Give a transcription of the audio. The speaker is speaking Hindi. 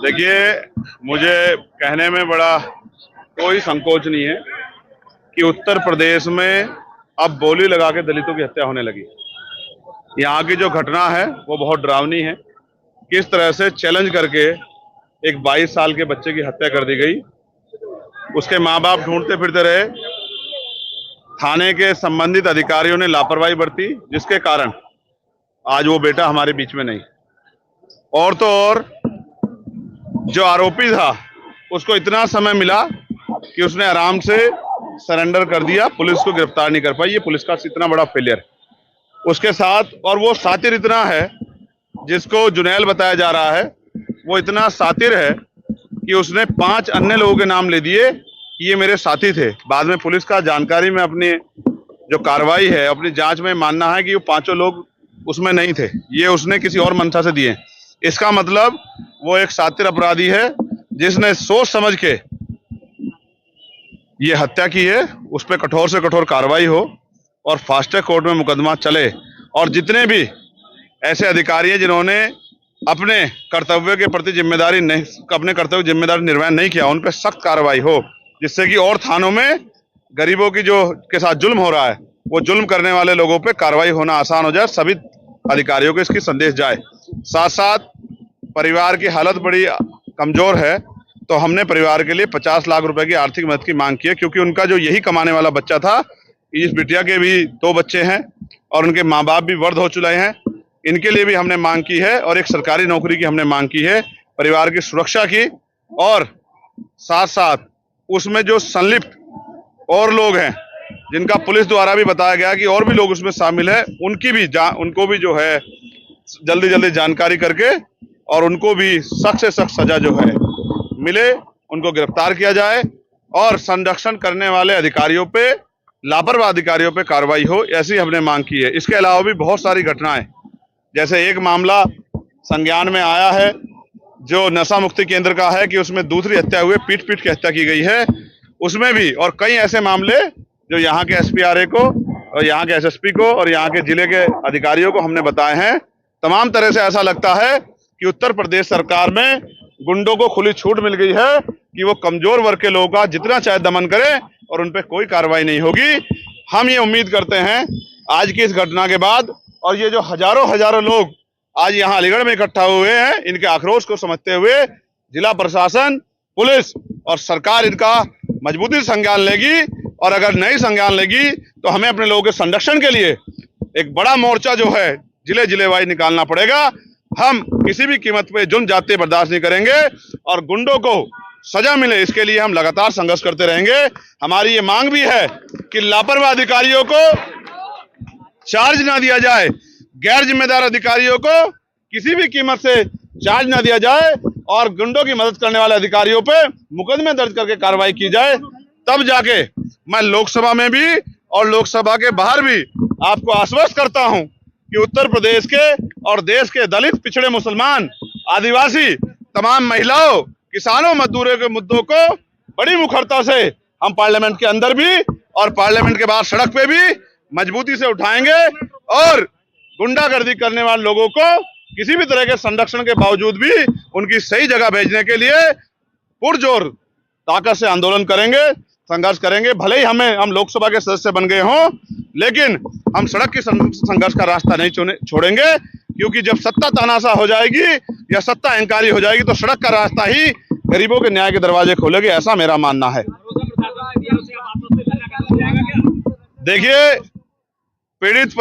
देखिए, मुझे कहने में बड़ा कोई संकोच नहीं है कि उत्तर प्रदेश में अब बोली लगा के दलितों की हत्या होने लगी। यहाँ की जो घटना है वो बहुत डरावनी है। किस तरह से चैलेंज करके एक 22 साल के बच्चे की हत्या कर दी गई। उसके माँ बाप ढूंढते फिरते रहे, थाने के संबंधित अधिकारियों ने लापरवाही बरती, जिसके कारण आज वो बेटा हमारे बीच में नहीं। और तो और जो आरोपी था उसको इतना समय मिला कि उसने आराम से सरेंडर कर दिया, पुलिस को गिरफ्तार नहीं कर पाई। ये पुलिस का इतना बड़ा फेलियर उसके साथ। और वो सातिर इतना है, जिसको जुनैल बताया जा रहा है, वो इतना सातिर है कि उसने 5 अन्य लोगों के नाम ले दिए कि ये मेरे साथी थे। बाद में पुलिस का जानकारी में अपनी जो कार्रवाई है, अपनी जांच में मानना है कि वो 5 लोग उसमें नहीं थे, ये उसने किसी और मंशा से दिए। इसका मतलब वो एक सातिर अपराधी है जिसने सोच समझ के ये हत्या की है। उस पर कठोर से कठोर कार्रवाई हो और फास्ट ट्रैक कोर्ट में मुकदमा चले, और जितने भी ऐसे अधिकारी हैं जिन्होंने अपने कर्तव्य के प्रति जिम्मेदारी निर्वहन नहीं किया, उन पर सख्त कार्रवाई हो, जिससे कि और थानों में गरीबों की जो के साथ जुल्म हो रहा है, वो जुल्म करने वाले लोगों पे कार्रवाई होना आसान हो जाए, सभी अधिकारियों को इसकी संदेश जाए। साथ साथ परिवार की हालत बड़ी कमजोर है, तो हमने परिवार के लिए 50 लाख रुपए की आर्थिक मदद की मांग की है, क्योंकि उनका जो यही कमाने वाला बच्चा था, इस बिटिया के भी 2 बच्चे हैं और उनके माँ बाप भी वृद्ध हो चुके हैं। इनके लिए भी हमने मांग की है और एक सरकारी नौकरी की हमने मांग की है, परिवार की सुरक्षा की। और साथ साथ उसमें जो संलिप्त और लोग हैं, जिनका पुलिस द्वारा भी बताया गया कि और भी लोग उसमें शामिल है, उनको भी जो है जल्दी जल्दी जानकारी करके और उनको भी सख्त से सख्त सजा जो है मिले, उनको गिरफ्तार किया जाए और संरक्षण करने वाले अधिकारियों पे, लापरवाह अधिकारियों पे कार्रवाई हो, ऐसी हमने मांग की है। इसके अलावा भी बहुत सारी घटनाएं, जैसे एक मामला संज्ञान में आया है जो नशा मुक्ति केंद्र का है कि उसमें दूसरी हत्या हुए, पीट पीट के हत्या की गई है, उसमें भी। और कई ऐसे मामले जो यहाँ के एसपीआरए को और यहाँ के एसएसपी को और यहाँ के जिले के अधिकारियों को हमने बताए हैं। तमाम तरह से ऐसा लगता है कि उत्तर प्रदेश सरकार में गुंडों को खुली छूट मिल गई है कि वो कमजोर वर्ग के लोगों का जितना चाहे दमन करें और उन पर कोई कार्रवाई नहीं होगी। हम ये उम्मीद करते हैं आज की इस घटना के बाद, और ये जो हजारों लोग आज यहाँ अलीगढ़ में इकट्ठा हुए हैं, इनके आक्रोश को समझते हुए जिला प्रशासन, पुलिस और सरकार इनका मजबूती से संज्ञान लेगी। और अगर नहीं संज्ञान लेगी तो हमें अपने लोगों के संरक्षण के लिए एक बड़ा मोर्चा जो है जिले जिले वाइज निकालना पड़ेगा। हम किसी भी कीमत पे जुल्म जाते बर्दाश्त नहीं करेंगे और गुंडों को सजा मिले, इसके लिए हम लगातार संघर्ष करते रहेंगे। हमारी ये मांग भी है कि लापरवाह अधिकारियों को चार्ज ना दिया जाए, गैर जिम्मेदार अधिकारियों को किसी भी कीमत से चार्ज ना दिया जाए और गुंडों की मदद करने वाले अधिकारियों पे मुकदमे दर्ज करके कार्रवाई की जाए। तब जाके मैं लोकसभा में भी और लोकसभा के बाहर भी आपको आश्वस्त करता हूं कि उत्तर प्रदेश के और देश के दलित, पिछड़े, मुसलमान, आदिवासी, तमाम महिलाओं, किसानों, मजदूरों के मुद्दों को बड़ी मुखरता से हम पार्लियामेंट के अंदर भी और पार्लियामेंट के बाहर सड़क पे भी मजबूती से उठाएंगे और गुंडागर्दी करने वाले लोगों को किसी भी तरह के संरक्षण के बावजूद भी उनकी सही जगह भेजने के लिए पुरजोर ताकत से आंदोलन करेंगे, संघर्ष करेंगे। भले ही हम लोकसभा के सदस्य बन गए हों, लेकिन हम सड़क की संघर्ष का रास्ता नहीं छोड़ेंगे, क्योंकि जब सत्ता तानाशाह हो जाएगी या सत्ता अहंकारी हो जाएगी तो सड़क का रास्ता ही गरीबों के न्याय के दरवाजे खोलेगी, ऐसा मेरा मानना है। देखिए, पीड़ित